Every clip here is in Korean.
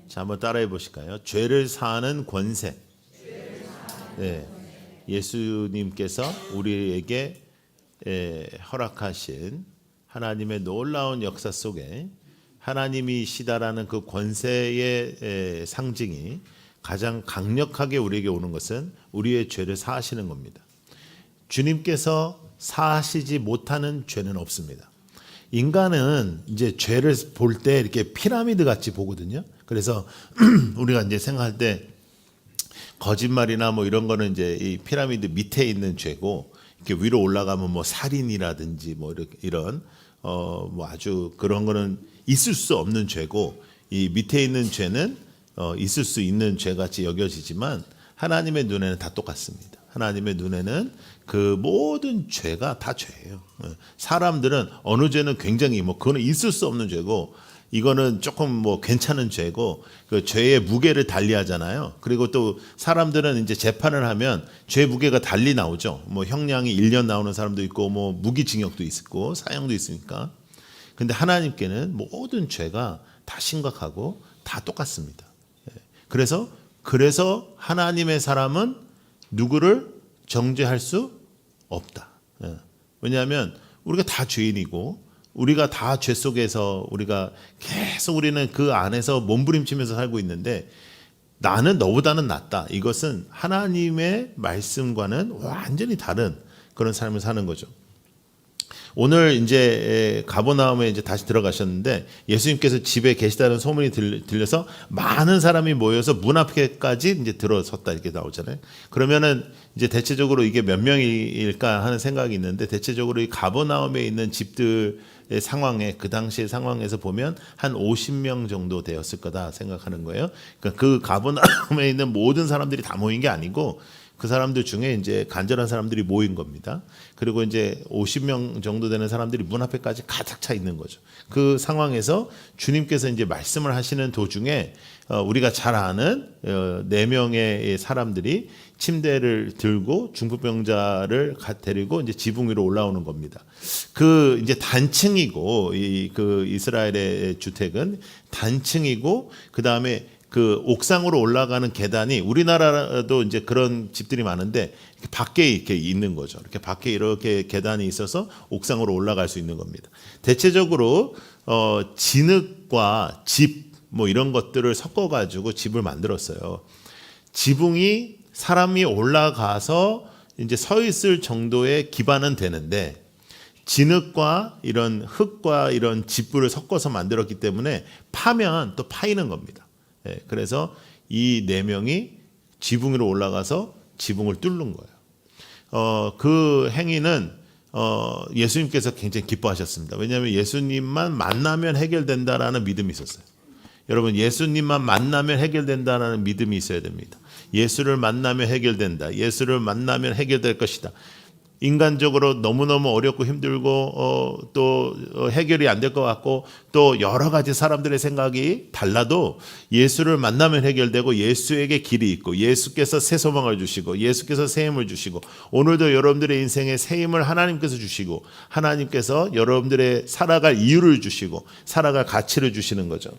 자, 한번 따라해 보실까요? 죄를 사하는 권세. 네. 예수님께서 우리에게 허락하신 하나님의 놀라운 역사 속에 하나님이시다라는 그 권세의 상징이 가장 강력하게 우리에게 오는 것은 우리의 죄를 사하시는 겁니다. 주님께서 사하시지 못하는 죄는 없습니다. 인간은 이제 죄를 볼 때 이렇게 피라미드 같이 보거든요. 그래서 우리가 이제 생각할 때 거짓말이나 뭐 이런 거는 이제 이 피라미드 밑에 있는 죄고, 이렇게 위로 올라가면 뭐 살인이라든지 뭐 이런 뭐 아주 그런 거는 있을 수 없는 죄고, 이 밑에 있는 죄는 있을 수 있는 죄 같이 여겨지지만 하나님의 눈에는 다 똑같습니다. 하나님의 눈에는 그 모든 죄가 다 죄예요. 사람들은 어느 죄는 굉장히 뭐 그거는 있을 수 없는 죄고, 이거는 조금 뭐 괜찮은 죄고, 그 죄의 무게를 달리하잖아요. 그리고 또 사람들은 이제 재판을 하면 죄 무게가 달리 나오죠. 뭐 형량이 1년 나오는 사람도 있고, 뭐 무기징역도 있고, 사형도 있으니까. 근데 하나님께는 모든 죄가 다 심각하고 다 똑같습니다. 그래서 하나님의 사람은 누구를 정죄할 수 없다. 왜냐하면 우리가 다 죄인이고, 우리가 다 죄 속에서 우리가 계속 우리는 그 안에서 몸부림치면서 살고 있는데, 나는 너보다는 낫다. 이것은 하나님의 말씀과는 완전히 다른 그런 삶을 사는 거죠. 오늘 이제 가버나움에 이제 다시 들어가셨는데, 예수님께서 집에 계시다는 소문이 들려서 많은 사람이 모여서 문 앞에까지 이제 들어섰다 이렇게 나오잖아요. 그러면은 이제 대체적으로 이게 몇 명일까 하는 생각이 있는데, 대체적으로 이 가버나움에 있는 집들의 상황에, 그 당시의 상황에서 보면 한 50명 정도 되었을 거다 생각하는 거예요. 그러니까 그 가버나움에 있는 모든 사람들이 다 모인 게 아니고, 그 사람들 중에 이제 간절한 사람들이 모인 겁니다. 그리고 이제 50명 정도 되는 사람들이 문 앞에까지 가득 차 있는 거죠. 그 상황에서 주님께서 이제 말씀을 하시는 도중에 우리가 잘 아는 4명의 사람들이 침대를 들고 중풍병자를 데리고 이제 지붕 위로 올라오는 겁니다. 그 이제 단층이고, 그 이스라엘의 주택은 단층이고, 그 다음에 그 옥상으로 올라가는 계단이, 우리나라도 이제 그런 집들이 많은데 밖에 이렇게 있는 거죠. 이렇게 밖에 이렇게 계단이 있어서 옥상으로 올라갈 수 있는 겁니다. 대체적으로 진흙과 집 뭐 이런 것들을 섞어 가지고 집을 만들었어요. 지붕이 사람이 올라가서 이제 서 있을 정도의 기반은 되는데, 진흙과 이런 흙과 이런 집을 섞어서 만들었기 때문에 파면 또 파이는 겁니다. 그래서 이 4명이 지붕 위로 올라가서 지붕을 뚫는 거예요. 그 행위는 예수님께서 굉장히 기뻐하셨습니다. 왜냐하면 예수님만 만나면 해결된다라는 믿음이 있었어요. 여러분, 예수님만 만나면 해결된다라는 믿음이 있어야 됩니다. 예수를 만나면 해결된다. 예수를 만나면 해결될 것이다. 인간적으로 너무너무 어렵고 힘들고 또 해결이 안 될 것 같고, 또 여러 가지 사람들의 생각이 달라도 예수를 만나면 해결되고, 예수에게 길이 있고, 예수께서 새 소망을 주시고, 예수께서 새 힘을 주시고, 오늘도 여러분들의 인생에 새 힘을 하나님께서 주시고, 하나님께서 여러분들의 살아갈 이유를 주시고 살아갈 가치를 주시는 거죠.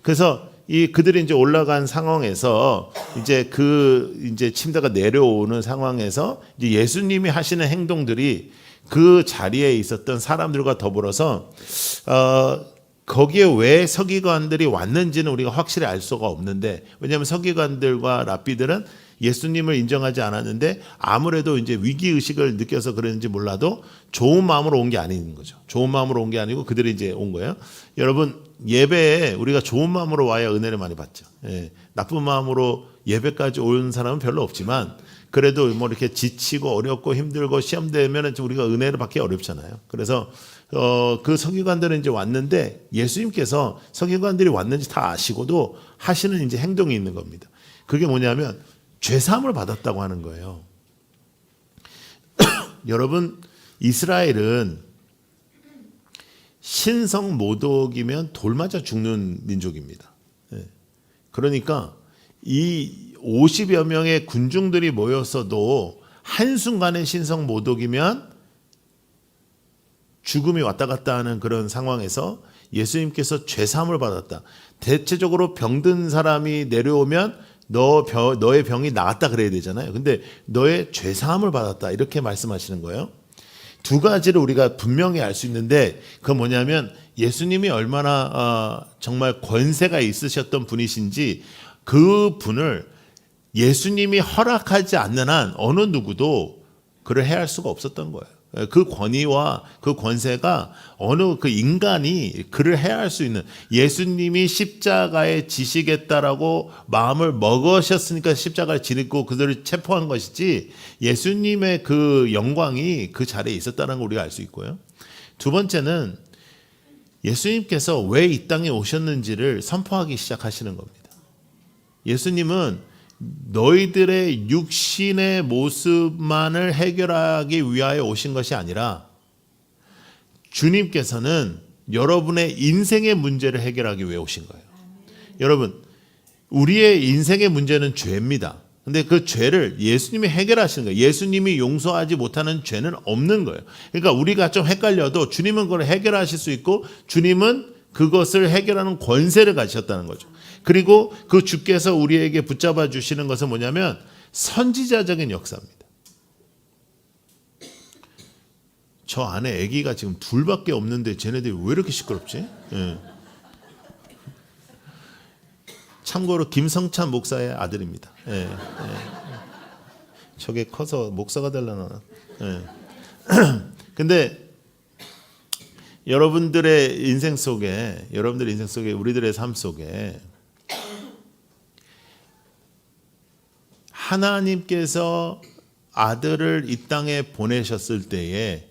그래서 그들이 이제 올라간 상황에서 이제 침대가 내려오는 상황에서 이제 예수님이 하시는 행동들이 그 자리에 있었던 사람들과 더불어서 거기에 왜 서기관들이 왔는지는 우리가 확실히 알 수가 없는데, 왜냐하면 서기관들과 랍비들은 예수님을 인정하지 않았는데, 아무래도 이제 위기 의식을 느껴서 그랬는지 몰라도 좋은 마음으로 온 게 아닌 거죠. 좋은 마음으로 온 게 아니고 그들이 이제 온 거예요. 여러분, 예배에 우리가 좋은 마음으로 와야 은혜를 많이 받죠. 나쁜 마음으로 예배까지 온 사람은 별로 없지만, 그래도 뭐 이렇게 지치고 어렵고 힘들고 시험 되면 우리가 은혜를 받기 어렵잖아요. 그래서 그 서기관들은 이제 왔는데, 예수님께서 서기관들이 왔는지 다 아시고도 하시는 이제 행동이 있는 겁니다. 그게 뭐냐면 죄사함을 받았다고 하는 거예요. 여러분, 이스라엘은 신성 모독이면 돌 맞아 죽는 민족입니다. 그러니까 이 50여 명의 군중들이 모였어도 한순간에 신성 모독이면 죽음이 왔다 갔다 하는 그런 상황에서 예수님께서 죄사함을 받았다. 대체적으로 병든 사람이 내려오면 너의 병이 나았다 그래야 되잖아요. 근데 너의 죄사함을 받았다 이렇게 말씀하시는 거예요. 두 가지를 우리가 분명히 알 수 있는데 그건 뭐냐면 예수님이 얼마나 정말 권세가 있으셨던 분이신지 그 분을 예수님이 허락하지 않는 한 어느 누구도 그를 해할 수가 없었던 거예요. 그 권위와 그 권세가 어느 그 인간이 그를 해할 수 있는, 예수님이 십자가에 지시겠다라고 마음을 먹으셨으니까 십자가를 지고 그들을 체포한 것이지 예수님의 그 영광이 그 자리에 있었다는 걸 우리가 알 수 있고요. 두 번째는 예수님께서 왜 이 땅에 오셨는지를 선포하기 시작하시는 겁니다. 예수님은 너희들의 육신의 모습만을 해결하기 위하여 오신 것이 아니라 주님께서는 여러분의 인생의 문제를 해결하기 위해 오신 거예요. 여러분, 우리의 인생의 문제는 죄입니다. 근데 그 죄를 예수님이 해결하시는 거예요. 예수님이 용서하지 못하는 죄는 없는 거예요. 그러니까 우리가 좀 헷갈려도 주님은 그걸 해결하실 수 있고 주님은 그것을 해결하는 권세를 가지셨다는 거죠. 그리고 그 주께서 우리에게 붙잡아 주시는 것은 뭐냐면 선지자적인 역사입니다. 저 안에 아기가 지금 둘밖에 없는데 쟤네들이 왜 이렇게 시끄럽지? 예. 참고로 김성찬 목사의 아들입니다. 예. 예. 저게 커서 목사가 되려나? 예. 근데 여러분들의 인생 속에 우리들의 삶 속에 하나님께서 아들을 이 땅에 보내셨을 때에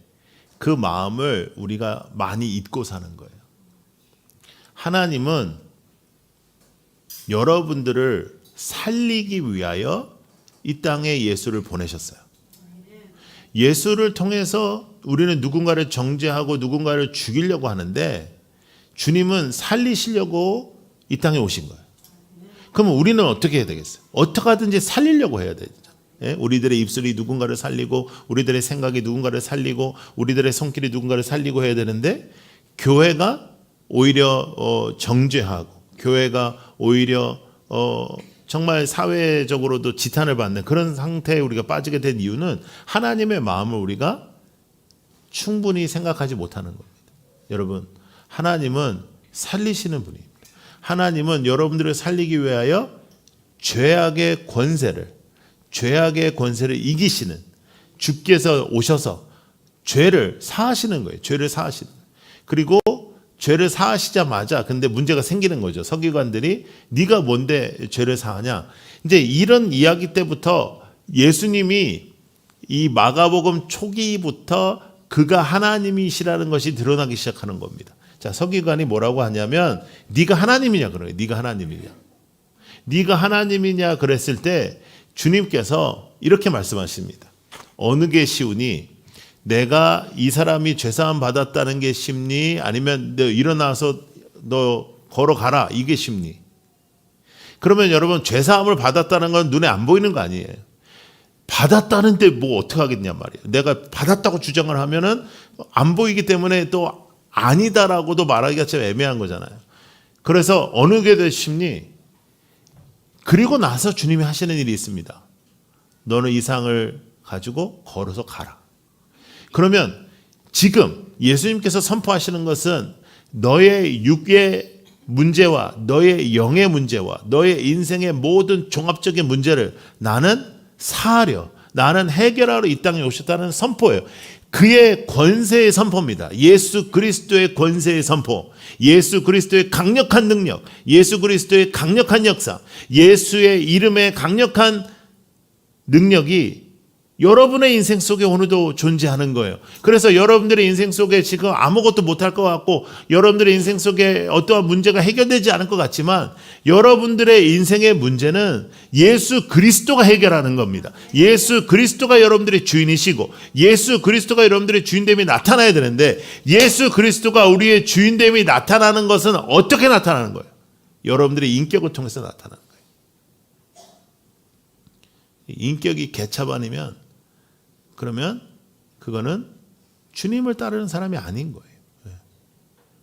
그 마음을 우리가 많이 잊고 사는 거예요. 하나님은 여러분들을 살리기 위하여 이 땅에 예수를 보내셨어요. 예수를 통해서 우리는 누군가를 정죄하고 누군가를 죽이려고 하는데 주님은 살리시려고 이 땅에 오신 거예요. 그러면 우리는 어떻게 해야 되겠어요? 어떻게 하든지 살리려고 해야 되죠. 예? 우리들의 입술이 누군가를 살리고 우리들의 생각이 누군가를 살리고 우리들의 손길이 누군가를 살리고 해야 되는데 교회가 오히려 정죄하고 교회가 오히려 정말 사회적으로도 지탄을 받는 그런 상태에 우리가 빠지게 된 이유는 하나님의 마음을 우리가 충분히 생각하지 못하는 겁니다. 여러분, 하나님은 살리시는 분입니다. 하나님은 여러분들을 살리기 위하여 죄악의 권세를 이기시는 주께서 오셔서 죄를 사하시는 거예요. 죄를 사하시는 거예요. 그리고 죄를 사하시자마자 근데 문제가 생기는 거죠. 서기관들이 네가 뭔데 죄를 사하냐. 이제 이런 이야기 때부터 예수님이 이 마가복음 초기부터 그가 하나님이시라는 것이 드러나기 시작하는 겁니다. 자, 서기관이 뭐라고 하냐면 네가 하나님이냐 그래요. 네가 하나님이냐 그랬을 때 주님께서 이렇게 말씀하십니다. 어느 게 쉬우니 내가 이 사람이 죄사함 받았다는 게 쉽니? 아니면 너 일어나서 너 걸어가라 이게 쉽니? 그러면 여러분 죄사함을 받았다는 건 눈에 안 보이는 거 아니에요. 받았다는데 뭐 어떻게 하겠냐 말이에요. 내가 받았다고 주장을 하면은 안 보이기 때문에 또 아니다라고도 말하기가 참 애매한 거잖아요. 그래서 어느 게 더 쉽니? 그리고 나서 주님이 하시는 일이 있습니다. 너는 이 상을 가지고 걸어서 가라. 그러면 지금 예수님께서 선포하시는 것은 너의 육의 문제와 너의 영의 문제와 너의 인생의 모든 종합적인 문제를 나는 사하려, 나는 해결하러 이 땅에 오셨다는 선포예요. 그의 권세의 선포입니다. 예수 그리스도의 권세의 선포, 예수 그리스도의 강력한 능력, 예수 그리스도의 강력한 역사, 예수의 이름의 강력한 능력이 여러분의 인생 속에 오늘도 존재하는 거예요. 그래서 여러분들의 인생 속에 지금 아무것도 못할 것 같고 여러분들의 인생 속에 어떠한 문제가 해결되지 않을 것 같지만 여러분들의 인생의 문제는 예수 그리스도가 해결하는 겁니다. 예수 그리스도가 여러분들의 주인이시고 예수 그리스도가 여러분들의 주인됨이 나타나야 되는데 예수 그리스도가 우리의 주인됨이 나타나는 것은 어떻게 나타나는 거예요? 여러분들의 인격을 통해서 나타나는 거예요. 인격이 개차반이면 그러면 그거는 주님을 따르는 사람이 아닌 거예요.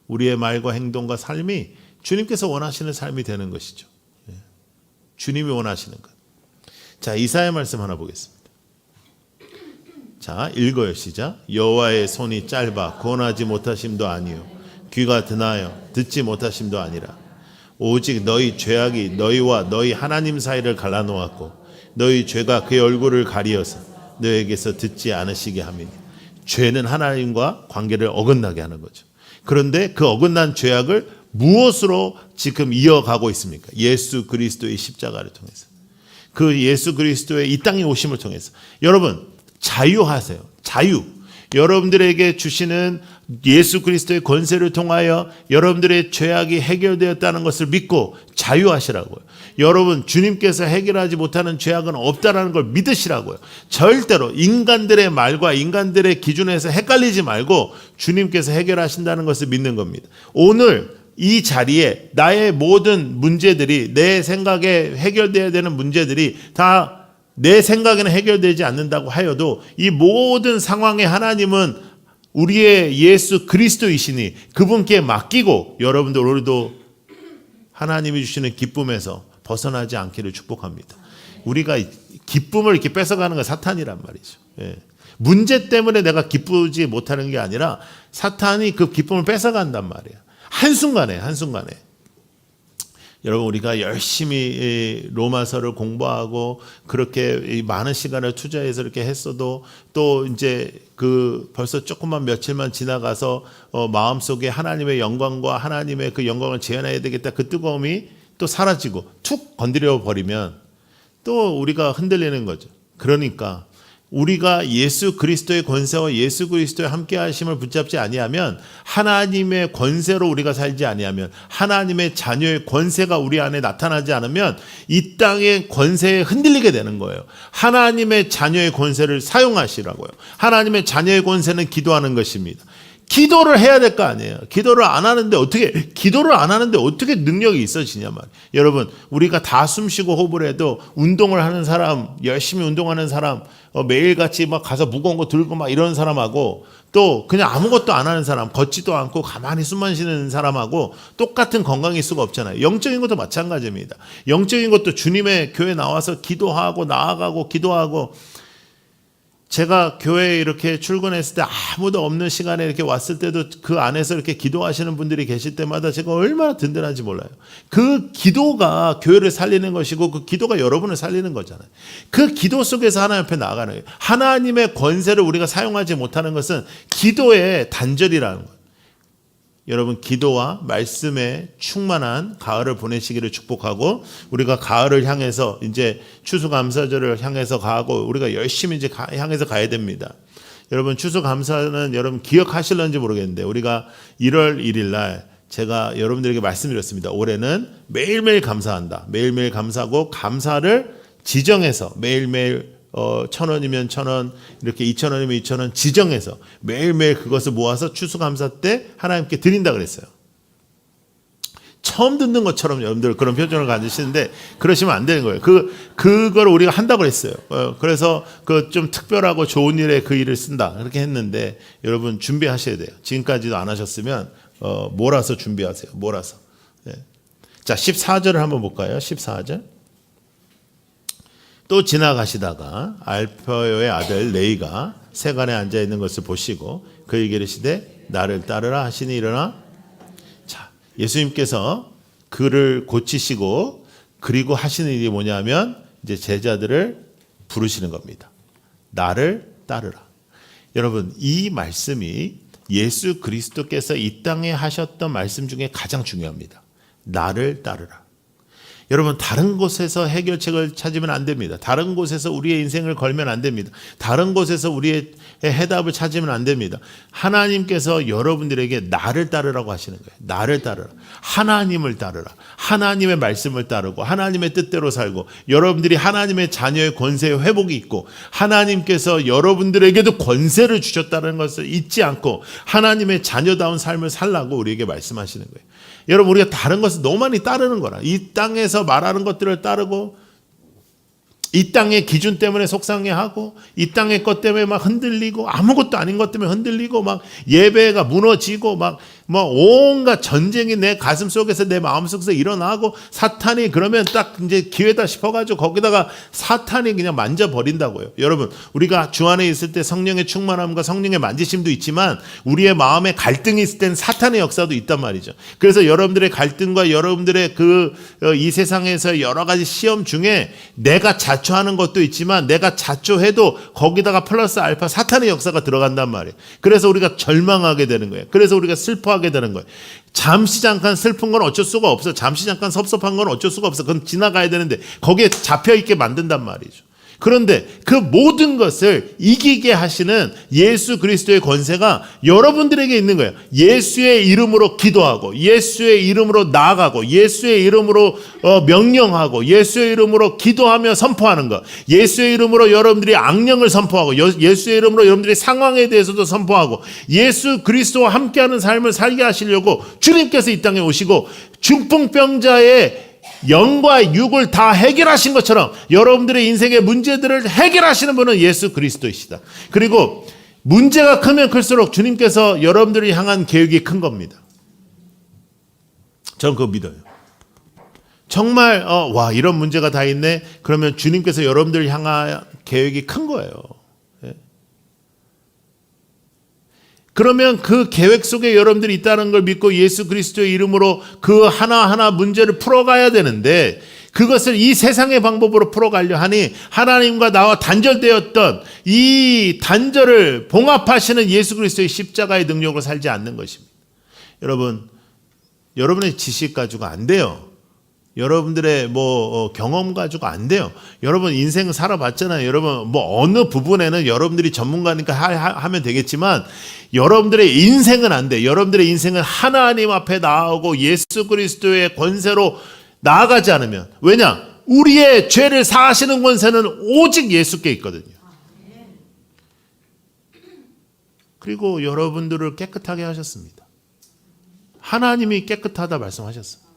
우리의 말과 행동과 삶이 주님께서 원하시는 삶이 되는 것이죠. 주님이 원하시는 것. 자, 이사야 말씀 하나 보겠습니다. 자, 읽어요. 시작. 여호와의 손이 짧아 구원하지 못하심도 아니요 귀가 드나여 듣지 못하심도 아니라 오직 너희 죄악이 너희와 너희 하나님 사이를 갈라놓았고 너희 죄가 그의 얼굴을 가리어서 너희에게서 듣지 않으시게 함이니. 죄는 하나님과 관계를 어긋나게 하는 거죠. 그런데 그 어긋난 죄악을 무엇으로 지금 이어가고 있습니까? 예수 그리스도의 십자가를 통해서. 그 예수 그리스도의 이 땅에 오심을 통해서. 여러분, 자유하세요. 자유. 여러분들에게 주시는 예수 그리스도의 권세를 통하여 여러분들의 죄악이 해결되었다는 것을 믿고 자유하시라고요. 여러분, 주님께서 해결하지 못하는 죄악은 없다라는 걸 믿으시라고요. 절대로 인간들의 말과 인간들의 기준에서 헷갈리지 말고 주님께서 해결하신다는 것을 믿는 겁니다. 오늘 이 자리에 나의 모든 문제들이, 내 생각에 해결되어야 되는 문제들이 다 내 생각에는 해결되지 않는다고 하여도 이 모든 상황에 하나님은 우리의 예수 그리스도이시니 그분께 맡기고 여러분들 오늘도 하나님이 주시는 기쁨에서 벗어나지 않기를 축복합니다. 우리가 기쁨을 이렇게 뺏어가는 건 사탄이란 말이죠. 예. 문제 때문에 내가 기쁘지 못하는 게 아니라 사탄이 그 기쁨을 뺏어간단 말이에요. 한순간에. 여러분, 우리가 열심히 로마서를 공부하고 그렇게 많은 시간을 투자해서 이렇게 했어도 또 이제 그 벌써 조금만 며칠만 지나가서 마음속에 하나님의 영광과 하나님의 그 영광을 재현해야 되겠다, 그 뜨거움이 또 사라지고 툭 건드려 버리면 또 우리가 흔들리는 거죠. 그러니까 우리가 예수 그리스도의 권세와 예수 그리스도의 함께 하심을 붙잡지 아니하면, 하나님의 권세로 우리가 살지 아니하면, 하나님의 자녀의 권세가 우리 안에 나타나지 않으면 이 땅의 권세에 흔들리게 되는 거예요. 하나님의 자녀의 권세를 사용하시라고요. 하나님의 자녀의 권세는 기도하는 것입니다. 기도를 해야 될 거 아니에요. 기도를 안 하는데 어떻게 능력이 있어지냐 말이에요. 여러분, 우리가 다 숨쉬고 호흡을 해도 운동을 하는 사람, 열심히 운동하는 사람, 매일같이 막 가서 무거운 거 들고 막 이런 사람하고 또 그냥 아무것도 안 하는 사람, 걷지도 않고 가만히 숨만 쉬는 사람하고 똑같은 건강일 수가 없잖아요. 영적인 것도 마찬가지입니다. 영적인 것도 주님의 교회 나와서 기도하고 나아가고 기도하고, 제가 교회에 이렇게 출근했을 때 아무도 없는 시간에 이렇게 왔을 때도 그 안에서 이렇게 기도하시는 분들이 계실 때마다 제가 얼마나 든든한지 몰라요. 그 기도가 교회를 살리는 것이고 그 기도가 여러분을 살리는 거잖아요. 그 기도 속에서 하나님 앞에 나아가는 거예요. 하나님의 권세를 우리가 사용하지 못하는 것은 기도의 단절이라는 거예요. 여러분, 기도와 말씀에 충만한 가을을 보내시기를 축복하고, 우리가 가을을 향해서 이제 추수감사절을 향해서 가고 우리가 열심히 이제 향해서 가야 됩니다. 여러분, 추수감사는 여러분 기억하실런지 모르겠는데 우리가 1월 1일 날 제가 여러분들에게 말씀드렸습니다. 올해는 매일매일 감사한다. 매일매일 감사하고 감사를 지정해서 매일매일 1,000원이면 1,000원, 이렇게 2,000원이면 2,000원 지정해서 매일매일 그것을 모아서 추수감사 때 하나님께 드린다 그랬어요. 처음 듣는 것처럼 여러분들 그런 표정을 가지시는데 그러시면 안 되는 거예요. 그걸 우리가 한다고 그랬어요. 그래서 그 좀 특별하고 좋은 일에 그 일을 쓴다 그렇게 했는데, 여러분 준비하셔야 돼요. 지금까지도 안 하셨으면 몰아서 준비하세요. 몰아서. 네. 자, 14절을 한번 볼까요? 14절. 또 지나가시다가 알페오의 아들 레이가 세간에 앉아 있는 것을 보시고 그에게 이르시되 나를 따르라 하시니 일어나. 자, 예수님께서 그를 고치시고 그리고 하시는 일이 뭐냐면 이제 제자들을 부르시는 겁니다. 나를 따르라. 여러분, 이 말씀이 예수 그리스도께서 이 땅에 하셨던 말씀 중에 가장 중요합니다. 나를 따르라. 여러분, 다른 곳에서 해결책을 찾으면 안 됩니다. 다른 곳에서 우리의 인생을 걸면 안 됩니다. 다른 곳에서 우리의 해답을 찾으면 안 됩니다. 하나님께서 여러분들에게 나를 따르라고 하시는 거예요. 나를 따르라. 하나님을 따르라. 하나님의 말씀을 따르고 하나님의 뜻대로 살고, 여러분들이 하나님의 자녀의 권세의 회복이 있고 하나님께서 여러분들에게도 권세를 주셨다는 것을 잊지 않고 하나님의 자녀다운 삶을 살라고 우리에게 말씀하시는 거예요. 여러분, 우리가 다른 것을 너무 많이 따르는 거라. 이 땅에서 말하는 것들을 따르고 이 땅의 기준 때문에 속상해하고 이 땅의 것 때문에 막 흔들리고 아무것도 아닌 것 때문에 흔들리고 막 예배가 무너지고 막 뭐 온갖 전쟁이 내 가슴 속에서 내 마음 속에서 일어나고 사탄이 그러면 딱 이제 기회다 싶어가지고 거기다가 사탄이 그냥 만져버린다고요. 여러분 우리가 주 안에 있을 때 성령의 충만함과 성령의 만지심도 있지만 우리의 마음에 갈등이 있을 때는 사탄의 역사도 있단 말이죠. 그래서 여러분들의 갈등과 여러분들의 이 세상에서 여러 가지 시험 중에 내가 자초하는 것도 있지만 내가 자초해도 거기다가 플러스 알파 사탄의 역사가 들어간단 말이에요. 그래서 우리가 절망하게 되는 거예요. 그래서 우리가 슬퍼하게 되는 거예요. 잠시 잠깐 슬픈 건 어쩔 수가 없어. 잠시 잠깐 섭섭한 건 어쩔 수가 없어. 그건 지나가야 되는데 거기에 잡혀있게 만든단 말이죠. 그런데 그 모든 것을 이기게 하시는 예수 그리스도의 권세가 여러분들에게 있는 거예요. 예수의 이름으로 기도하고 예수의 이름으로 나아가고 예수의 이름으로 명령하고 예수의 이름으로 기도하며 선포하는 것. 예수의 이름으로 여러분들이 악령을 선포하고 예수의 이름으로 여러분들이 상황에 대해서도 선포하고 예수 그리스도와 함께하는 삶을 살게 하시려고 주님께서 이 땅에 오시고 중풍병자의 영과 육을 다 해결하신 것처럼 여러분들의 인생의 문제들을 해결하시는 분은 예수 그리스도이시다. 그리고 문제가 크면 클수록 주님께서 여러분들을 향한 계획이 큰 겁니다. 저는 그거 믿어요. 정말 와 이런 문제가 다 있네. 그러면 주님께서 여러분들을 향한 계획이 큰 거예요. 그러면 그 계획 속에 여러분들이 있다는 걸 믿고 예수 그리스도의 이름으로 그 하나하나 문제를 풀어가야 되는데 그것을 이 세상의 방법으로 풀어가려 하니 하나님과 나와 단절되었던 이 단절을 봉합하시는 예수 그리스도의 십자가의 능력을 살지 않는 것입니다. 여러분의 지식 가지고 안 돼요. 여러분들의 경험 가지고 안 돼요. 여러분 인생 살아봤잖아요. 여러분 어느 부분에는 여러분들이 전문가니까 하면 되겠지만 여러분들의 인생은 안 돼. 여러분들의 인생은 하나님 앞에 나아오고 예수 그리스도의 권세로 나아가지 않으면 왜냐? 우리의 죄를 사하시는 권세는 오직 예수께 있거든요. 그리고 여러분들을 깨끗하게 하셨습니다. 하나님이 깨끗하다 말씀하셨어요.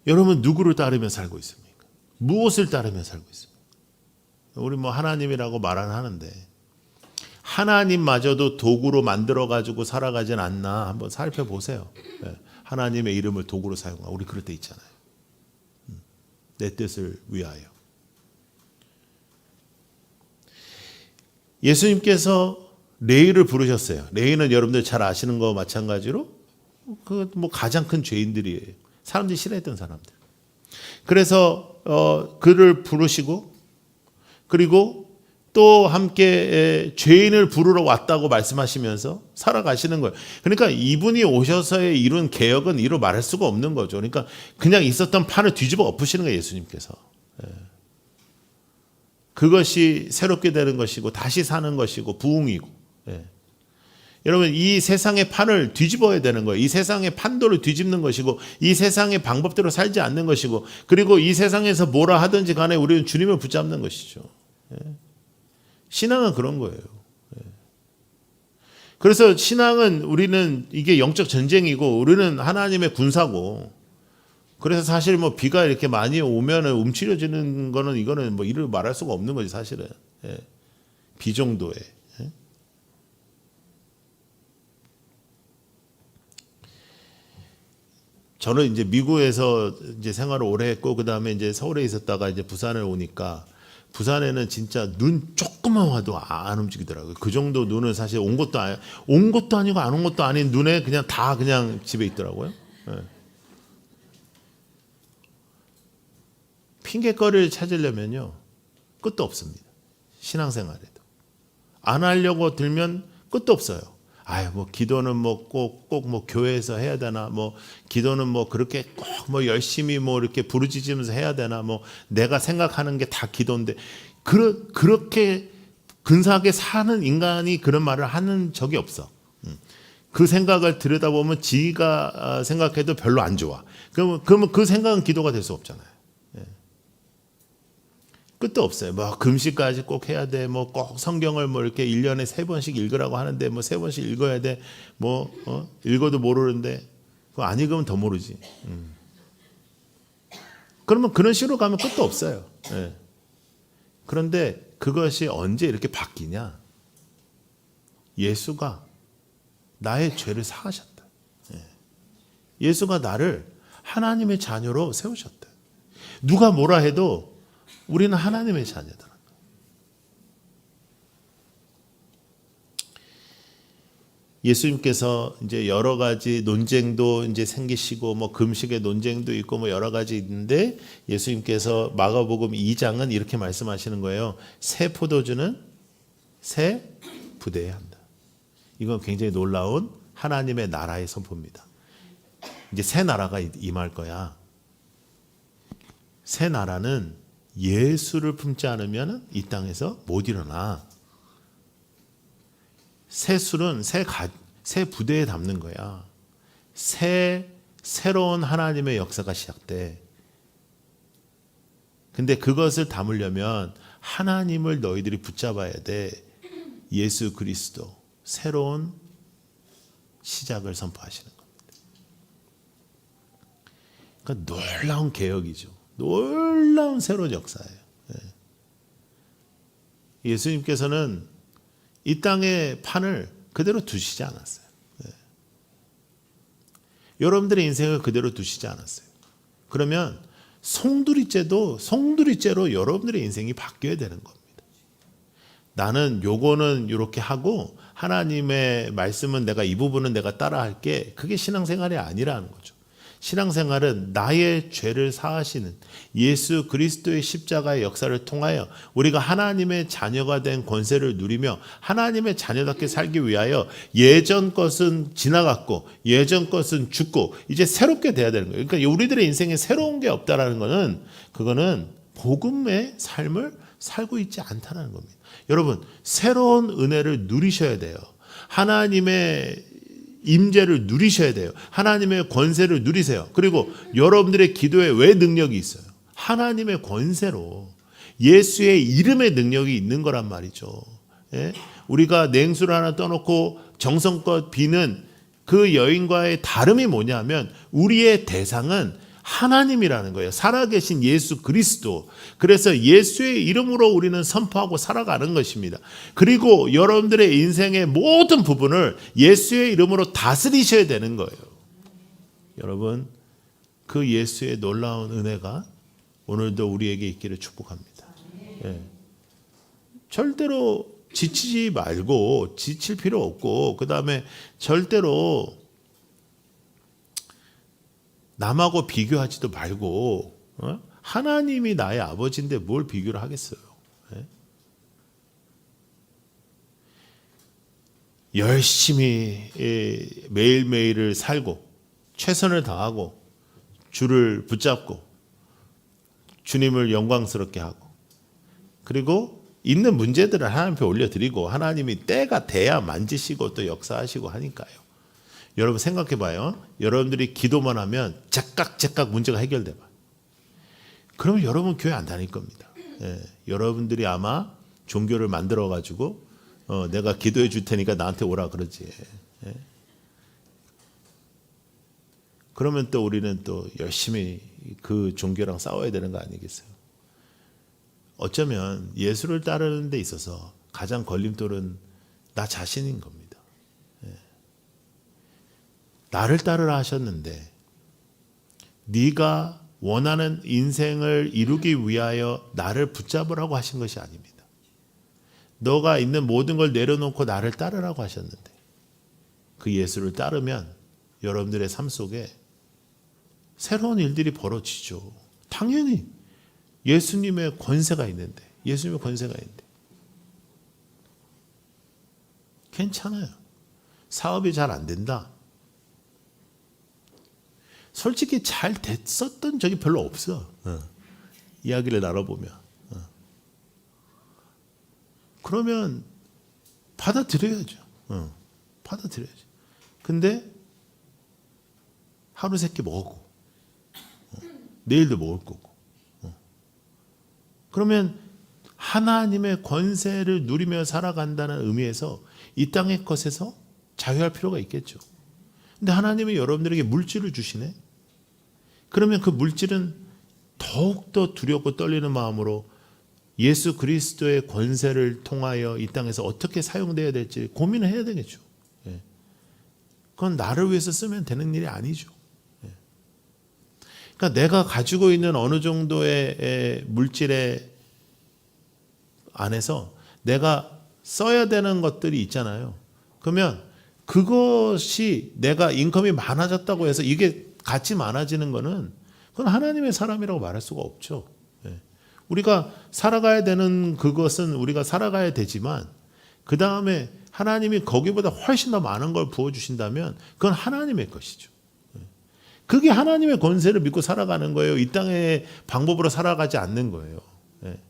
여러분 누구를 따르며 살고 있습니까? 무엇을 따르며 살고 있습니까? 우리 하나님이라고 말은 하는데 하나님마저도 도구로 만들어가지고 살아가진 않나 한번 살펴보세요. 하나님의 이름을 도구로 사용하고 우리 그럴 때 있잖아요. 내 뜻을 위하여. 예수님께서 레위를 부르셨어요. 레위는 여러분들 잘 아시는 거 마찬가지로 가장 큰 죄인들이에요. 사람들이 싫어했던 사람들. 그래서 그를 부르시고 그리고 또 함께 죄인을 부르러 왔다고 말씀하시면서 살아가시는 거예요. 그러니까 이분이 오셔서의 이룬 개혁은 이루 말할 수가 없는 거죠. 그러니까 그냥 있었던 판을 뒤집어 엎으시는 거예요. 예수님께서. 그것이 새롭게 되는 것이고 다시 사는 것이고 부흥이고. 여러분 이 세상의 판을 뒤집어야 되는 거예요. 이 세상의 판도를 뒤집는 것이고 이 세상의 방법대로 살지 않는 것이고 그리고 이 세상에서 뭐라 하든지 간에 우리는 주님을 붙잡는 것이죠. 신앙은 그런 거예요. 그래서 신앙은 우리는 이게 영적 전쟁이고 우리는 하나님의 군사고 그래서 사실 비가 이렇게 많이 오면 움츠려지는 거는 이거는 이를 말할 수가 없는 거지 사실은. 비 정도에. 저는 이제 미국에서 이제 생활을 오래 했고 그 다음에 이제 서울에 있었다가 이제 부산을 오니까 부산에는 진짜 눈 조금만 와도 안 움직이더라고요. 그 정도 눈은 사실 온 것도 아니고 안 온 것도 아닌 눈에 그냥 다 그냥 집에 있더라고요. 핑계거리를 찾으려면요 끝도 없습니다. 신앙생활에도 안 하려고 들면 끝도 없어요. 기도는 꼭 교회에서 해야 되나, 기도는 그렇게 꼭 열심히 이렇게 부르짖으면서 해야 되나, 내가 생각하는 게 다 기도인데, 그렇게 근사하게 사는 인간이 그런 말을 하는 적이 없어. 그 생각을 들여다보면 지가 생각해도 별로 안 좋아. 그러면 그 생각은 기도가 될 수 없잖아요. 끝도 없어요. 금식까지 꼭 해야 돼. 꼭 성경을 이렇게 1년에 3번씩 읽으라고 하는데 3번씩 읽어야 돼. 읽어도 모르는데 그거 안 읽으면 더 모르지. 그러면 그런 식으로 가면 끝도 없어요. 예. 그런데 그것이 언제 이렇게 바뀌냐? 예수가 나의 죄를 사하셨다. 예. 예수가 나를 하나님의 자녀로 세우셨다. 누가 뭐라 해도 우리는 하나님의 자녀다. 예수님께서 이제 여러 가지 논쟁도 이제 생기시고 뭐 금식의 논쟁도 있고 뭐 여러 가지 있는데 예수님께서 마가복음 2장은 이렇게 말씀하시는 거예요. 새 포도주는 새 부대에 한다. 이건 굉장히 놀라운 하나님의 나라의 선포입니다. 이제 새 나라가 임할 거야. 새 나라는 예수를 품지 않으면 이 땅에서 못 일어나. 새 술은 새 부대에 담는 거야. 새로운 하나님의 역사가 시작돼. 근데 그것을 담으려면 하나님을 너희들이 붙잡아야 돼. 예수 그리스도 새로운 시작을 선포하시는 겁니다. 그러니까 놀라운 개혁이죠. 놀라운 새로운 역사예요. 예수님께서는 이 땅의 판을 그대로 두시지 않았어요. 여러분들의 인생을 그대로 두시지 않았어요. 그러면 송두리째로 여러분들의 인생이 바뀌어야 되는 겁니다. 나는 요거는 이렇게 하고 하나님의 말씀은 내가 이 부분은 내가 따라할게. 그게 신앙생활이 아니라는 거죠. 신앙생활은 나의 죄를 사하시는 예수 그리스도의 십자가의 역사를 통하여 우리가 하나님의 자녀가 된 권세를 누리며 하나님의 자녀답게 살기 위하여 예전 것은 지나갔고 예전 것은 죽고 이제 새롭게 돼야 되는 거예요. 그러니까 우리들의 인생에 새로운 게 없다라는 거는 그거는 복음의 삶을 살고 있지 않다는 겁니다. 여러분, 새로운 은혜를 누리셔야 돼요. 하나님의 임재를 누리셔야 돼요. 하나님의 권세를 누리세요. 그리고 여러분들의 기도에 왜 능력이 있어요? 하나님의 권세로 예수의 이름의 능력이 있는 거란 말이죠. 예? 우리가 냉수를 하나 떠놓고 정성껏 비는 그 여인과의 다름이 뭐냐면 우리의 대상은 하나님이라는 거예요. 살아계신 예수 그리스도. 그래서 예수의 이름으로 우리는 선포하고 살아가는 것입니다. 그리고 여러분들의 인생의 모든 부분을 예수의 이름으로 다스리셔야 되는 거예요. 여러분, 그 예수의 놀라운 은혜가 오늘도 우리에게 있기를 축복합니다. 예. 절대로 지치지 말고 지칠 필요 없고 그 다음에 절대로 남하고 비교하지도 말고 하나님이 나의 아버지인데 뭘 비교를 하겠어요. 열심히 매일매일을 살고 최선을 다하고 주를 붙잡고 주님을 영광스럽게 하고 그리고 있는 문제들을 하나님 앞에 올려드리고 하나님이 때가 돼야 만지시고 또 역사하시고 하니까요. 여러분 생각해 봐요. 여러분들이 기도만 하면 제깍제깍 문제가 해결돼 봐요. 그러면 여러분 교회 안 다닐 겁니다. 예, 여러분들이 아마 종교를 만들어 가지고 내가 기도해 줄 테니까 나한테 오라 그러지. 예. 그러면 또 우리는 또 열심히 그 종교랑 싸워야 되는 거 아니겠어요? 어쩌면 예수를 따르는 데 있어서 가장 걸림돌은 나 자신인 겁니다. 나를 따르라 하셨는데 네가 원하는 인생을 이루기 위하여 나를 붙잡으라고 하신 것이 아닙니다. 너가 있는 모든 걸 내려놓고 나를 따르라고 하셨는데 그 예수를 따르면 여러분들의 삶 속에 새로운 일들이 벌어지죠. 당연히 예수님의 권세가 있는데 괜찮아요. 사업이 잘 안 된다. 솔직히 잘 됐었던 적이 별로 없어. 이야기를 나눠보면. 그러면 받아들여야죠. 받아들여야죠. 근데 하루 세끼 먹고 내일도 먹을 거고. 그러면 하나님의 권세를 누리며 살아간다는 의미에서 이 땅의 것에서 자유할 필요가 있겠죠. 근데 하나님이 여러분들에게 물질을 주시네. 그러면 그 물질은 더욱더 두렵고 떨리는 마음으로 예수 그리스도의 권세를 통하여 이 땅에서 어떻게 사용돼야 될지 고민을 해야 되겠죠. 예. 그건 나를 위해서 쓰면 되는 일이 아니죠. 예. 그러니까 내가 가지고 있는 어느 정도의 물질의 안에서 내가 써야 되는 것들이 있잖아요. 그러면 그것이 내가 인컴이 많아졌다고 해서 이게 같이 많아지는 거는 그건 하나님의 사람이라고 말할 수가 없죠. 예. 우리가 살아가야 되는 그것은 우리가 살아가야 되지만 그 다음에 하나님이 거기보다 훨씬 더 많은 걸 부어주신다면 그건 하나님의 것이죠. 예. 그게 하나님의 권세를 믿고 살아가는 거예요. 이 땅의 방법으로 살아가지 않는 거예요. 예.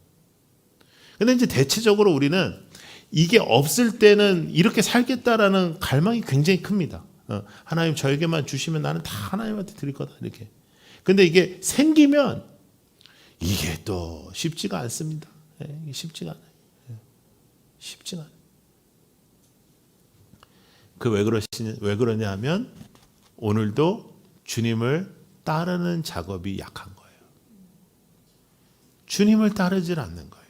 근데 이제 대체적으로 우리는 이게 없을 때는 이렇게 살겠다라는 갈망이 굉장히 큽니다. 하나님 저에게만 주시면 나는 다 하나님한테 드릴 거다 이렇게. 근데 이게 생기면 이게 또 쉽지가 않습니다. 쉽지가 않아요. 쉽지가 않아요. 왜 그러냐 하면 오늘도 주님을 따르는 작업이 약한 거예요. 주님을 따르질 않는 거예요.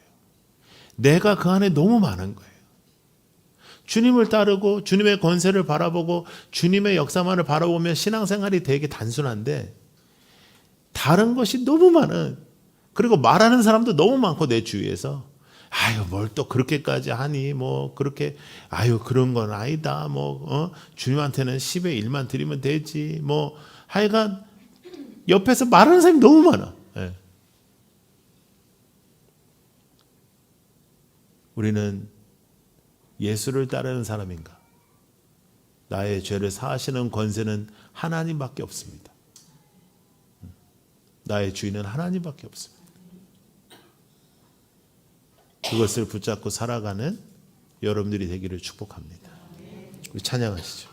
내가 그 안에 너무 많은 거예요. 주님을 따르고 주님의 권세를 바라보고 주님의 역사만을 바라보면 신앙생활이 되게 단순한데 다른 것이 너무 많은, 그리고 말하는 사람도 너무 많고 내 주위에서 아유 뭘 또 그렇게까지 하니 뭐 그렇게 아유 그런 건 아니다 뭐 주님한테는 10의 1만 드리면 되지 뭐 하여간 옆에서 말하는 사람이 너무 많아. 예. 우리는 예수를 따르는 사람인가? 나의 죄를 사하시는 권세는 하나님밖에 없습니다. 나의 주인은 하나님밖에 없습니다. 그것을 붙잡고 살아가는 여러분들이 되기를 축복합니다. 우리 찬양하시죠.